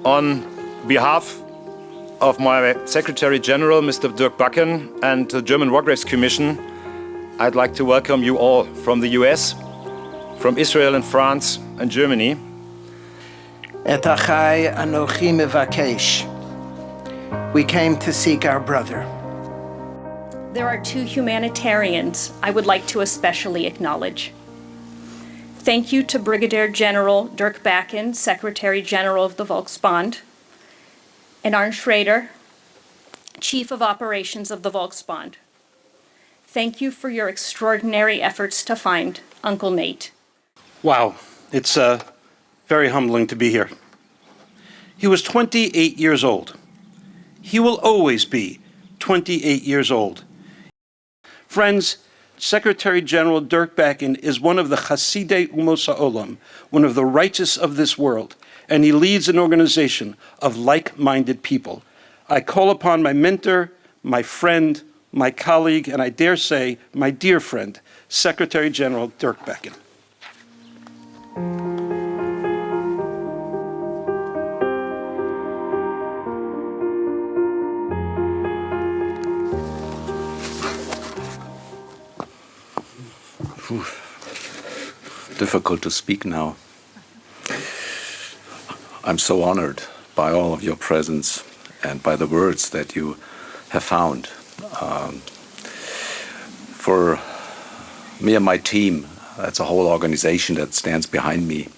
On behalf of my Secretary General, Mr. Dirk Backen, and the German War Graves Commission, I'd like to welcome you all from the US, from Israel and France and Germany. Et achai anochi mevakesh. We came to seek our brother. There are two humanitarians I would like to especially acknowledge. Thank you to Brigadier General Dirk Backen, Secretary General of the Volksbund, and Arne Schrader, Chief of Operations of the Volksbund. Thank you for your extraordinary efforts to find Uncle Nate. Wow, it's very humbling to be here. He was 28 years old. He will always be 28 years old. Friends, Secretary General Dirk Backen is one of the Chasidei Umos HaOlam, one of the righteous of this world, and he leads an organization of like-minded people. I call upon my mentor, my friend, my colleague, and I dare say, my dear friend, Secretary General Dirk Backen. Difficult to speak now. I'm so honored by all of your presence and by the words that you have found. For me and my team, that's a whole organization that stands behind me.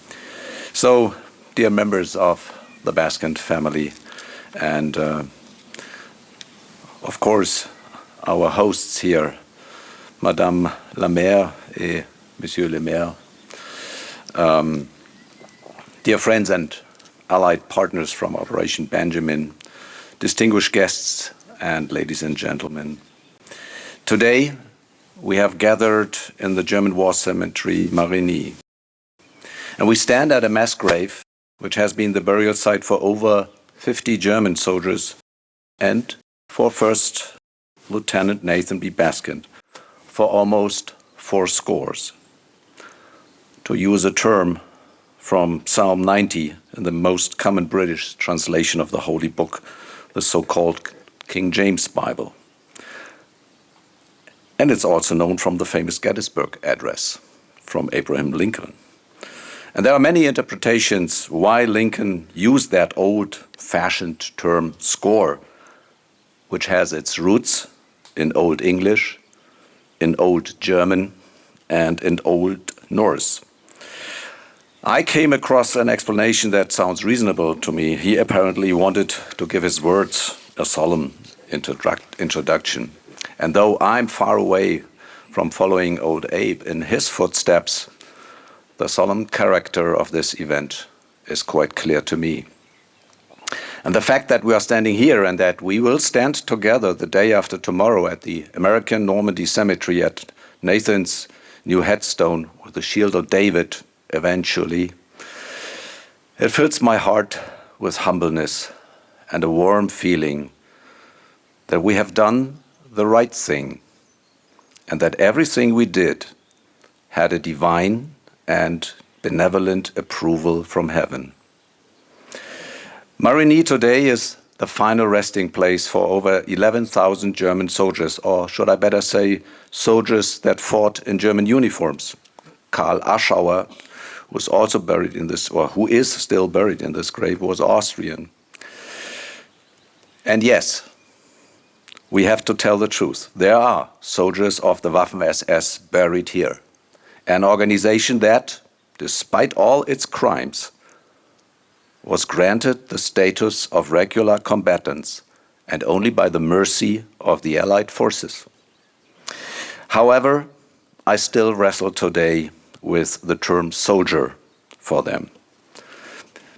So, dear members of the Baskind family, and of course, our hosts here, Madame la Maire et Monsieur le Maire, dear friends and allied partners from Operation Benjamin, distinguished guests, and ladies and gentlemen. Today, we have gathered in the German War Cemetery, Marigny. And we stand at a mass grave, which has been the burial site for over 50 German soldiers and for First Lieutenant Nathan B. Baskind for almost 80. To use a term from Psalm 90 in the most common British translation of the Holy Book, the so-called King James Bible. And it's also known from the famous Gettysburg Address from Abraham Lincoln. And there are many interpretations why Lincoln used that old-fashioned term score, which has its roots in Old English, in Old German, and in Old Norse. I came across an explanation that sounds reasonable to me. He apparently wanted to give his words a solemn introduction. And though I'm far away from following old Abe in his footsteps, the solemn character of this event is quite clear to me. And the fact that we are standing here and that we will stand together the day after tomorrow at the American Normandy Cemetery at Nathan's new headstone with the Shield of David eventually, it fills my heart with humbleness and a warm feeling that we have done the right thing and that everything we did had a divine and benevolent approval from heaven. Marigny today is the final resting place for over 11,000 German soldiers, or should I better say, soldiers that fought in German uniforms. Karl Aschauer, who was also buried in this, or who is still buried in this grave, was Austrian. And yes, we have to tell the truth. There are soldiers of the Waffen-SS buried here. An organization that, despite all its crimes, was granted the status of regular combatants and only by the mercy of the Allied forces. However, I still wrestle today with the term soldier for them,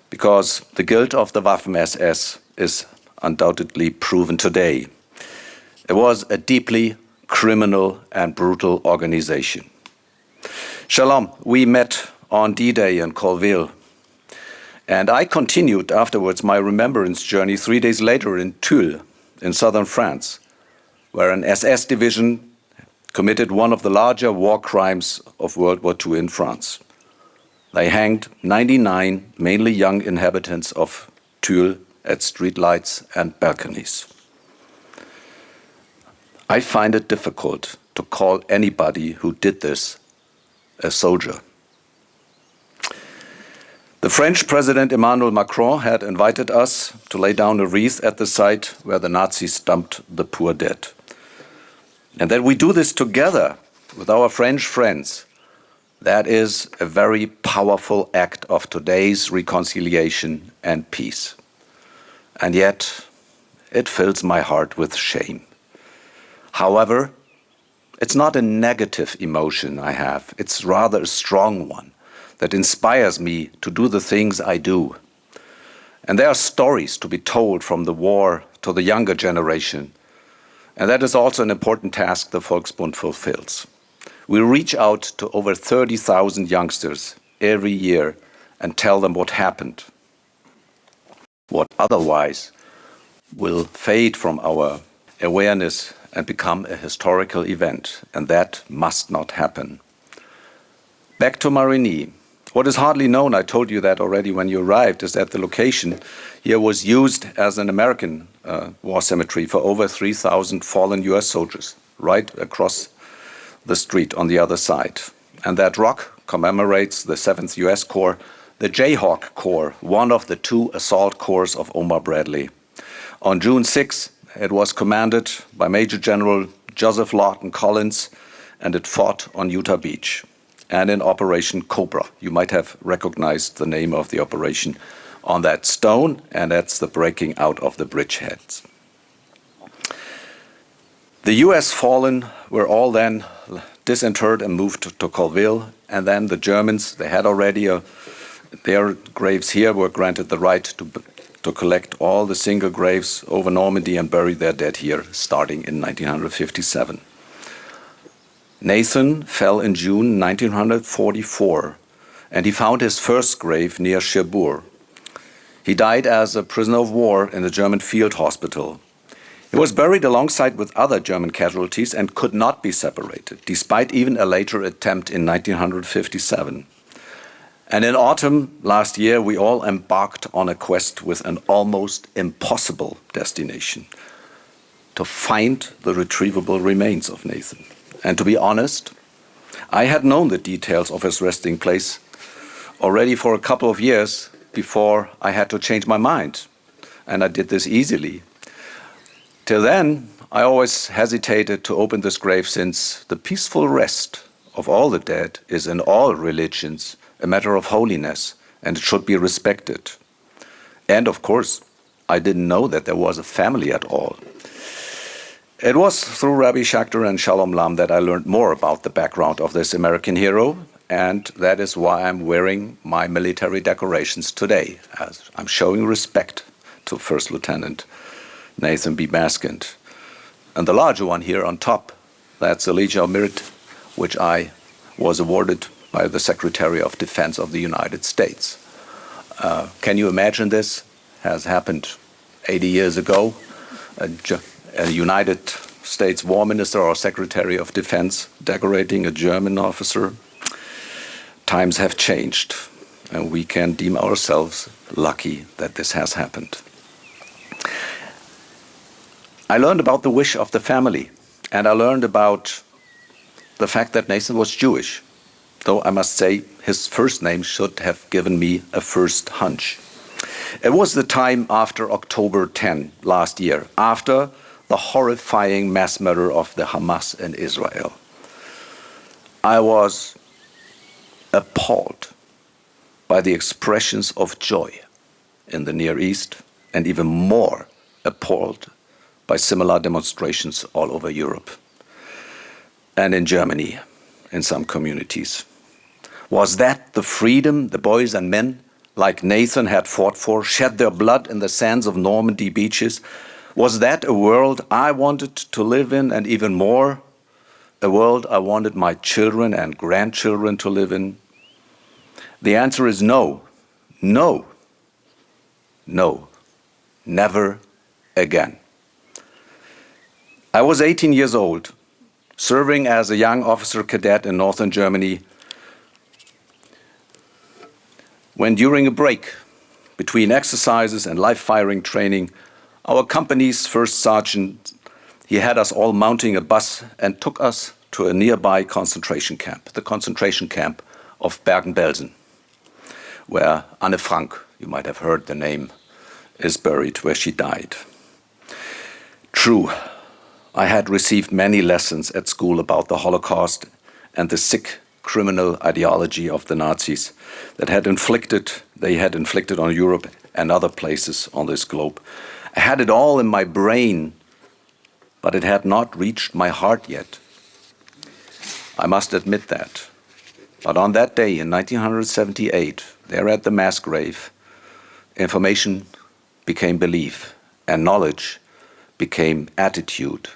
because the guilt of the Waffen-SS is undoubtedly proven today. It was a deeply criminal and brutal organization. Shalom, we met on D-Day in Colville, and I continued afterwards my remembrance journey 3 days later in Tulle, in southern France, where an SS division committed one of the larger war crimes of World War II in France. They hanged 99 mainly young inhabitants of tulle at streetlights and balconies. I find it difficult to call anybody who did this a soldier. The French President Emmanuel Macron had invited us to lay down a wreath at the site where the Nazis dumped the poor dead. And that we do this together with our French friends, that is a very powerful act of today's reconciliation and peace. And yet, it fills my heart with shame. However, it's not a negative emotion I have, it's rather a strong one that inspires me to do the things I do. And there are stories to be told from the war to the younger generation. And that is also an important task the Volksbund fulfills. We reach out to over 30,000 youngsters every year and tell them what happened, what otherwise will fade from our awareness and become a historical event, and that must not happen. Back to Marigny. What is hardly known, I told you that already when you arrived, is that the location here was used as an American war cemetery for over 3,000 fallen US soldiers, right across the street on the other side. And that rock commemorates the 7th US Corps, the Jayhawk Corps, one of the 2 assault corps of Omar Bradley. On June 6, it was commanded by Major General Joseph Lawton Collins, and it fought on Utah Beach and in Operation Cobra. You might have recognized the name of the operation on that stone, and that's the breaking out of the bridgeheads. The US fallen were all then disinterred and moved to Colville, and then the Germans, they had already their graves here, were granted the right to collect all the single graves over Normandy and bury their dead here, starting in 1957. Nathan fell in June 1944, and he found his first grave near Cherbourg. He died as a prisoner of war in the German field hospital. He was buried alongside with other German casualties and could not be separated, despite even a later attempt in 1957. And in autumn last year, we all embarked on a quest with an almost impossible destination: to find the retrievable remains of Nathan. And to be honest, I had known the details of his resting place already for a couple of years before I had to change my mind. And I did this easily. Till then, I always hesitated to open this grave, since the peaceful rest of all the dead is in all religions a matter of holiness, and it should be respected. And of course, I didn't know that there was a family at all. It was through Rabbi Schachter and Shalom Lam that I learned more about the background of this American hero, and that is why I'm wearing my military decorations today, as I'm showing respect to First Lieutenant Nathan B. Baskind. And the larger one here on top, that's the Legion of Merit, which I was awarded by the Secretary of Defense of the United States. Can you imagine this? Has happened 80 years ago. A United States War Minister or Secretary of Defense decorating a German officer. Times have changed, and we can deem ourselves lucky that this has happened. I learned about the wish of the family, and I learned about the fact that Nathan was Jewish, though I must say his first name should have given me a first hunch. It was the time after October 10 last year, after the horrifying mass murder of the Hamas in Israel. I was appalled by the expressions of joy in the Near East, and even more appalled by similar demonstrations all over Europe and in Germany in some communities. Was that the freedom the boys and men like Nathan had fought for, shed their blood in the sands of Normandy beaches? Was that a world I wanted to live in, and even more, a world I wanted my children and grandchildren to live in? The answer is no, no, no, never again. I was 18 years old, serving as a young officer cadet in northern Germany, when during a break Between exercises and live firing training, our company's first sergeant, he had us all mounting a bus and took us to a nearby concentration camp, the concentration camp of Bergen-Belsen, where Anne Frank, you might have heard the name, is buried, where she died. True, I had received many lessons at school about the Holocaust and the sick criminal ideology of the Nazis that they had inflicted on Europe and other places on this globe. I had it all in my brain, but it had not reached my heart yet. I must admit that. But on that day in 1978, there at the mass grave, information became belief and knowledge became attitude,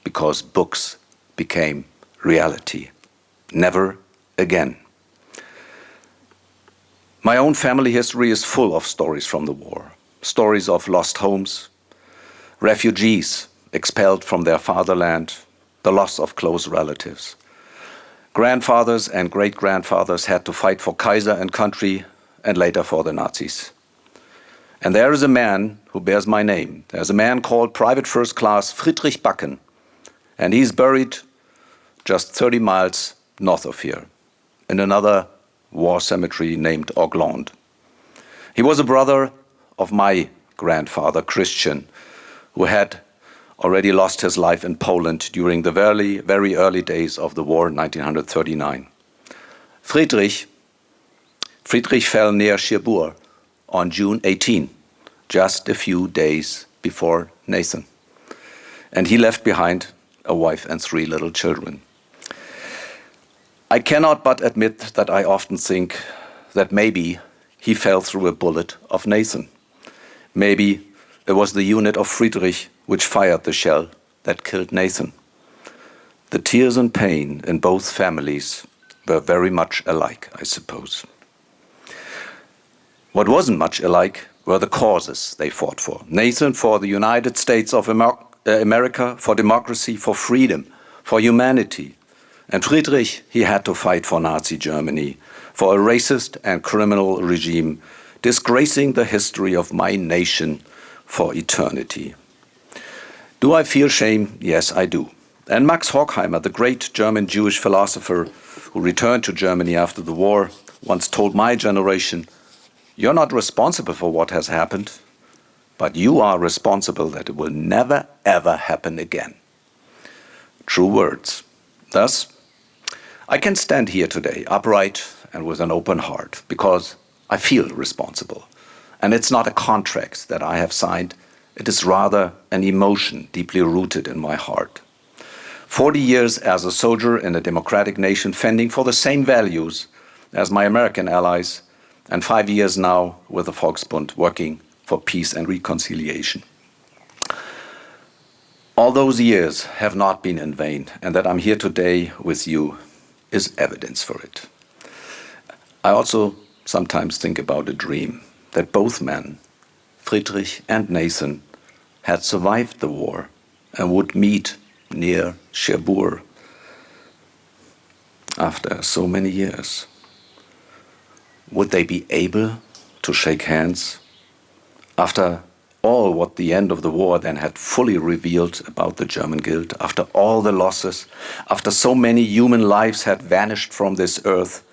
because books became reality. Never again. My own family history is full of stories from the war. Stories of lost homes, refugees expelled from their fatherland, the loss of close relatives. Grandfathers and great-grandfathers had to fight for Kaiser and country, and later for the Nazis. And there is a man who bears my name. There's a man called Private First Class Friedrich Backen, and he's buried just 30 miles north of here, in another war cemetery named Orgland. He was a brother of my grandfather, Christian, who had already lost his life in Poland during the very, very early days of the war in 1939. Friedrich fell near Cherbourg on June 18, just a few days before Nathan. And he left behind a wife and 3 little children. I cannot but admit that I often think that maybe he fell through a bullet of Nathan. Maybe it was the unit of Friedrich which fired the shell that killed Nathan. The tears and pain in both families were very much alike, I suppose. What wasn't much alike were the causes they fought for. Nathan for the United States of America, for democracy, for freedom, for humanity. And Friedrich, he had to fight for Nazi Germany, for a racist and criminal regime, disgracing the history of my nation for eternity. Do I feel shame? Yes, I do. And Max Horkheimer, the great German Jewish philosopher who returned to Germany after the war, once told my generation, "You're not responsible for what has happened, but you are responsible that it will never, ever happen again." True words. Thus, I can stand here today upright and with an open heart because I feel responsible. And it's not a contract that I have signed. It is rather an emotion deeply rooted in my heart. 40 years as a soldier in a democratic nation fending for the same values as my American allies, and 5 years now with the Volksbund working for peace and reconciliation. All those years have not been in vain, and that I'm here today with you is evidence for it. I also sometimes think about a dream that both men, Friedrich and Nathan, had survived the war and would meet near Cherbourg after so many years. Would they be able to shake hands after all what the end of the war then had fully revealed about the German guilt, after all the losses, after so many human lives had vanished from this earth,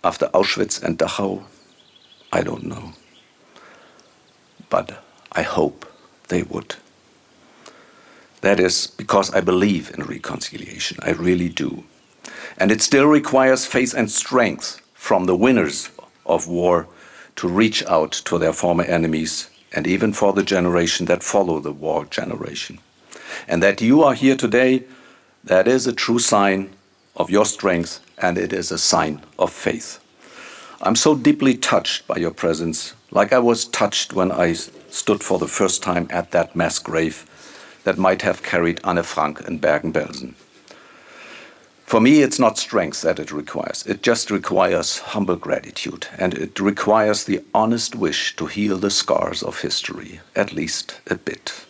after Auschwitz and Dachau? I don't know. But I hope they would. That is because I believe in reconciliation. I really do. And it still requires faith and strength from the winners of war to reach out to their former enemies, and even for the generation that follow the war generation. And that you are here today, that is a true sign of your strength, and it is a sign of faith. I'm so deeply touched by your presence, like I was touched when I stood for the first time at that mass grave that might have carried Anne Frank in Bergen-Belsen. For me, it's not strength that it requires. It just requires humble gratitude, and it requires the honest wish to heal the scars of history, at least a bit.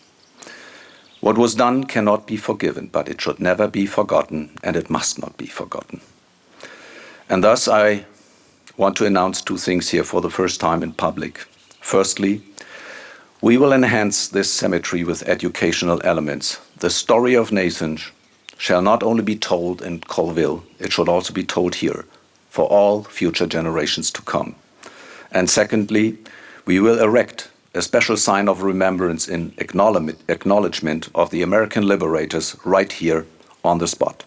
What was done cannot be forgiven, but it should never be forgotten, and it must not be forgotten. And thus I want to announce two things here for the first time in public. Firstly, we will enhance this cemetery with educational elements. The story of Nathan shall not only be told in Colville, it should also be told here for all future generations to come. And secondly, we will erect a special sign of remembrance in acknowledgement of the American liberators right here on the spot.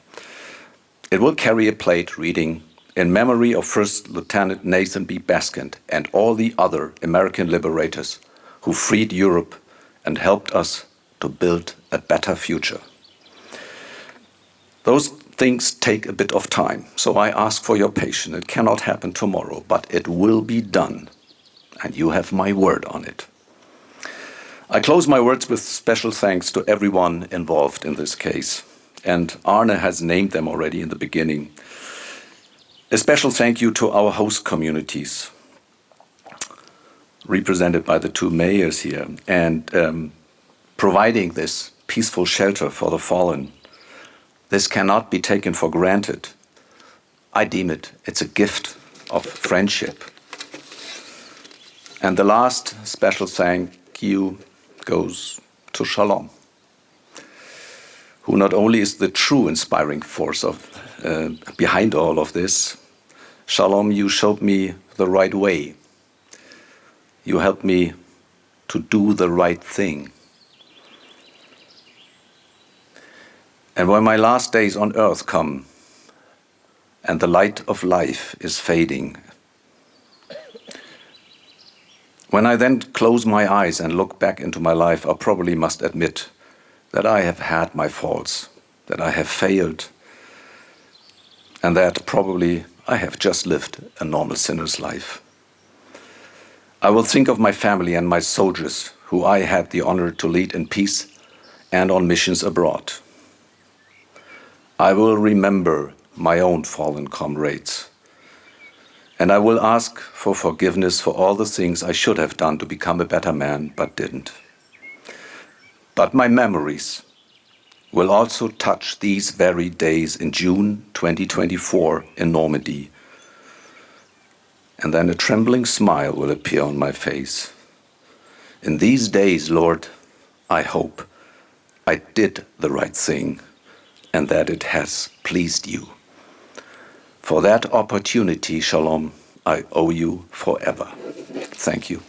It will carry a plate reading, "In memory of First Lieutenant Nathan B. Baskind and all the other American liberators who freed Europe and helped us to build a better future." Those things take a bit of time, so I ask for your patience. It cannot happen tomorrow, but it will be done, and you have my word on it. I close my words with special thanks to everyone involved in this case, and Arne has named them already in the beginning. A special thank you to our host communities, represented by the two mayors here, and providing this peaceful shelter for the fallen. This cannot be taken for granted. I deem it's a gift of friendship. And the last special thank you goes to Shalom, who not only is the true inspiring force behind all of this. Shalom, you showed me the right way. You helped me to do the right thing. And when my last days on earth come and the light of life is fading, when I then close my eyes and look back into my life, I probably must admit that I have had my faults, that I have failed, and that probably I have just lived a normal sinner's life. I will think of my family and my soldiers, who I had the honor to lead in peace and on missions abroad. I will remember my own fallen comrades, and I will ask for forgiveness for all the things I should have done to become a better man, but didn't. But my memories will also touch these very days in June 2024 in Normandy, and then a trembling smile will appear on my face. In these days, Lord, I hope I did the right thing and that it has pleased you. For that opportunity, Shalom, I owe you forever. Thank you.